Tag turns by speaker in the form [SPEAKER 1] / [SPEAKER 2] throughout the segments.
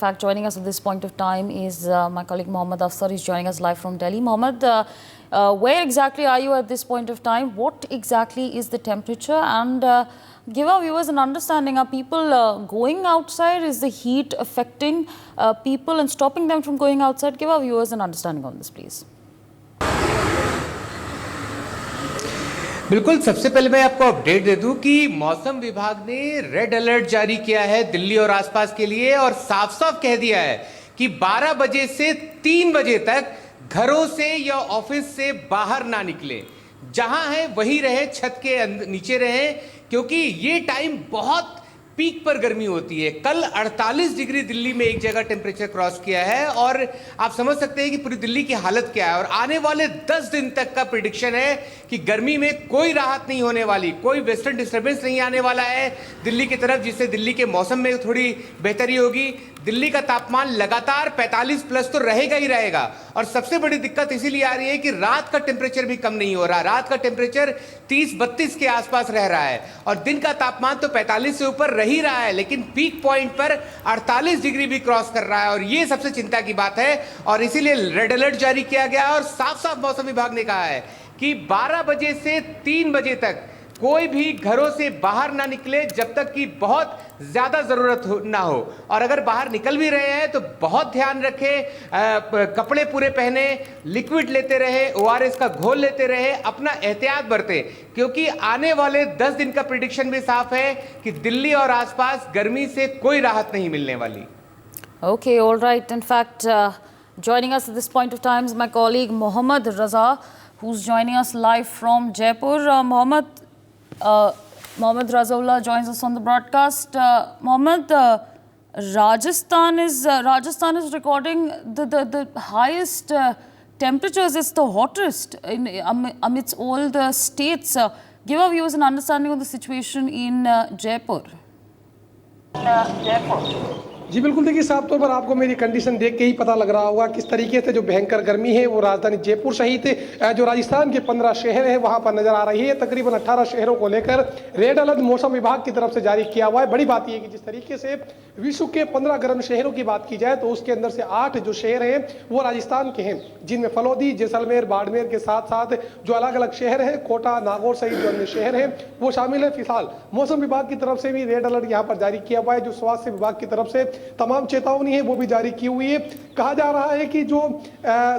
[SPEAKER 1] fact, joining us at this point of time is my colleague Mohammad Afsar. He's joining us live from Delhi. Mohammad, where exactly are you at this point of time? What exactly is the temperature? And give our viewers an understanding. Are people going outside? Is the heat affecting people and stopping them from going outside? Give our viewers an understanding on this, please.
[SPEAKER 2] बिल्कुल, सबसे पहले मैं आपको update दे दूं कि मौसम विभाग ने रेड अलर्ट जारी किया है दिल्ली और आसपास के लिए और साफ साफ कह दिया है कि 12 बजे से 3 बजे तक घरों से या ऑफिस से बाहर ना निकले, जहां है वहीं रहे, छत के नीचे रहे, क्योंकि ये टाइम बहुत पीक पर गर्मी होती है। कल 48 डिग्री दिल्ली में एक जगह टेम्परेचर क्रॉस किया है और आप समझ सकते हैं कि पूरी दिल्ली की हालत क्या है। और आने वाले 10 दिन तक का प्रेडिक्शन है कि गर्मी में कोई राहत नहीं होने वाली, कोई वेस्टर्न डिस्टर्बेंस नहीं आने वाला है दिल्ली की तरफ, जिससे दिल्ली के मौसम में थोड़ी बेहतरी होगी। दिल्ली का तापमान लगातार 45 प्लस तो रहेगा ही रहेगा और सबसे बड़ी दिक्कत इसीलिए आ रही है कि रात का टेम्परेचर भी कम नहीं हो रहा। रात का टेम्परेचर 30-32 के आसपास रह रहा है और दिन का तापमान तो 45 से ऊपर रह ही रहा है, लेकिन पीक पॉइंट पर 48 डिग्री भी क्रॉस कर रहा है और ये सबसे चिंता की बात है। और इसीलिए रेड अलर्ट जारी किया गया और साफ साफ मौसम विभाग ने कहा है कि 12 बजे से 3 बजे तक कोई भी घरों से बाहर ना निकले जब तक कि बहुत ज्यादा जरूरत ना हो। और अगर बाहर निकल भी रहे हैं तो बहुत ध्यान रखें, कपड़े पूरे पहने, लिक्विड लेते रहे, ORS का घोल लेते रहे, अपना एहतियात बरते, क्योंकि आने वाले 10 दिन का प्रेडिक्शन भी साफ है कि दिल्ली और आसपास गर्मी से कोई राहत नहीं मिलने वाली।
[SPEAKER 1] Okay, all right. In fact, joining us at this point of time is my colleague Mohammad Raza, who's joining us live from Jaipur. Mohammad Razaullah joins us on the broadcast. Mohammad, Rajasthan is recording the highest temperatures. It's the hottest amidst all the states. Give our viewers an understanding of the situation in Jaipur.
[SPEAKER 3] जी बिल्कुल, देखिए साफ तौर पर आपको मेरी condition देख के ही पता लग रहा होगा किस तरीके से जो भयंकर गर्मी है वो राजधानी जयपुर सहित जो राजस्थान के 15 शहर हैं वहां पर नजर आ रही है। तकरीबन 18 शहरों को लेकर रेड अलर्ट मौसम विभाग की तरफ से जारी किया हुआ है। बड़ी बात यह है कि जिस तरीके से विश्व के 15 गर्म शहरों की बात की जाए तो उसके अंदर से 8 जो शहर हैं वो राजस्थान के हैं, जिनमें फलौदी, जैसलमेर, बाड़मेर के साथ साथ जो अलग अलग शहर हैं, कोटा, नागौर सहित जो अन्य शहर हैं वो शामिल है। फिलहाल मौसम विभाग की तरफ से भी रेड अलर्ट यहाँ पर जारी किया हुआ है। जो स्वास्थ्य विभाग की तरफ से तमाम चेतावनी है वो भी जारी की हुई है। कहा जा रहा है कि जो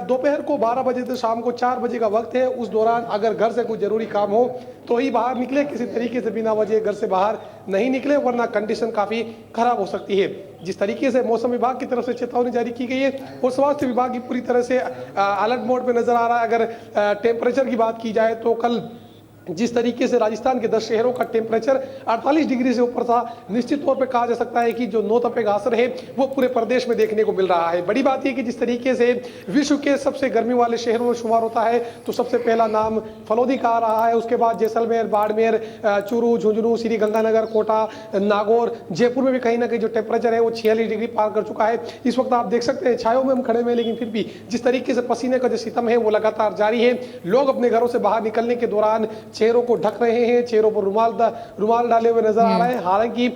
[SPEAKER 3] दोपहर को 12 बजे से शाम को 4 बजे का वक्त है, उस दौरान अगर घर से कोई जरूरी काम हो तो ही बाहर निकले, किसी तरीके से बिना वजह घर से बाहर नहीं निकले, वरना कंडीशन काफी खराब हो सकती है। जिस तरीके से मौसम विभाग की तरफ से चेतावनी जारी की गई है और स्वास्थ्य विभाग की पूरी तरह से अलर्ट मोड पे नजर आ रहा है। अगर टेम्परेचर की बात की जाए तो कल जिस तरीके से राजस्थान के 10 शहरों का टेम्परेचर 48 डिग्री से ऊपर था, निश्चित तौर पे कहा जा सकता है कि जो नो तपे का असर है वो पूरे प्रदेश में देखने को मिल रहा है। बड़ी बात यह कि जिस तरीके से विश्व के सबसे गर्मी वाले शहरों में शुमार होता है तो सबसे पहला नाम फलौदी का आ रहा है, उसके बाद जैसलमेर, बाड़मेर, चूरू, झुंझुनू, श्री गंगानगर, कोटा, नागौर, जयपुर में भी कहीं ना कहीं जो टेम्परेचर है वो 46 डिग्री पार कर चुका है। इस वक्त आप देख सकते हैं छायों में हम खड़े हुए, लेकिन फिर भी जिस तरीके से पसीने का जो सितम है वो लगातार जारी है। लोग अपने घरों से बाहर निकलने के दौरान चेहरों को ढक रहे हैं, चेहरों पर रुमाल डाले हुए नजर आ रहे हैं। हालांकि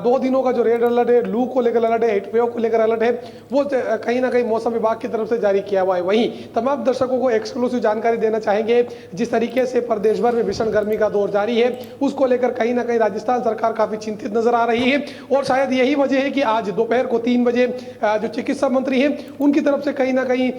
[SPEAKER 3] 2 दिनों का जो रेड अलर्ट है, लू को लेकर अलर्ट है, हीटवेव को लेकर अलर्ट है, वो कहीं ना कहीं मौसम विभाग की तरफ से जारी किया हुआ है। वहीं तमाम दर्शकों को एक्सक्लूसिव जानकारी देना चाहेंगे, जिस तरीके से प्रदेश भर में भीषण गर्मी का दौर जारी है उसको लेकर कहीं ना कहीं राजस्थान सरकार काफी चिंतित नजर आ रही है। और शायद यही वजह है कि आज दोपहर को 3 बजे जो चिकित्सा मंत्री है उनकी तरफ से कहीं ना कहीं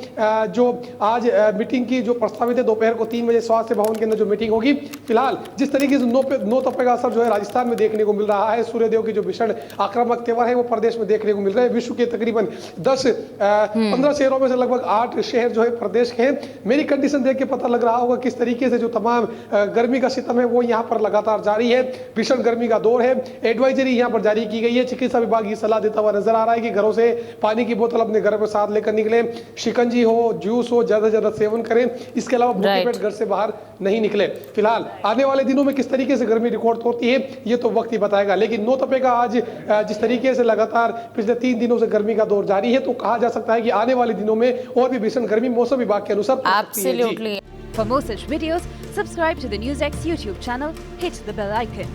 [SPEAKER 3] जो आज मीटिंग की जो प्रस्तावित है, दोपहर को 3 बजे स्वास्थ्य भवन के अंदर जो मीटिंग होगी। फिलहाल जिस तरीके से नो तपे का असर जो है राजस्थान में देखने को मिल रहा है, सूर्यदेव की जो भीषण आक्रामक तेवर है वो प्रदेश में देखने को मिल रहे हैं। विश्व के तकरीबन 15 शहरों में से लगभग 8 शहर जो है प्रदेश के हैं। मेरी कंडीशन देख के पता लग रहा होगा किस तरीके से जो तमाम गर्मी का सितम है वो यहाँ पर लगातार जारी है। भीषण गर्मी का दौर है। एडवाइजरी यहाँ पर जारी की गई है। चिकित्सा विभाग ये सलाह देता हुआ नजर आ रहा है कि घरों से पानी की बोतल अपने घर पर साथ लेकर निकले, शिकंजी हो, जूस हो, ज्यादा से ज्यादा सेवन करें। इसके अलावा भूखे पेट घर से बाहर नहीं निकले। फिलहाल आने वाले दिनों में किस तरीके से गर्मी रिकॉर्ड होती है ये तो वक्त ही बताएगा, लेकिन नो तपे का आज जिस तरीके से लगातार पिछले 3 दिनों से गर्मी का दौर जारी है तो कहा जा सकता है कि आने वाले दिनों में और भी भीषण गर्मी मौसम विभाग के अनुसार
[SPEAKER 4] Absolutely. For more such videos, subscribe to the NewsX YouTube channel, hit the bell icon.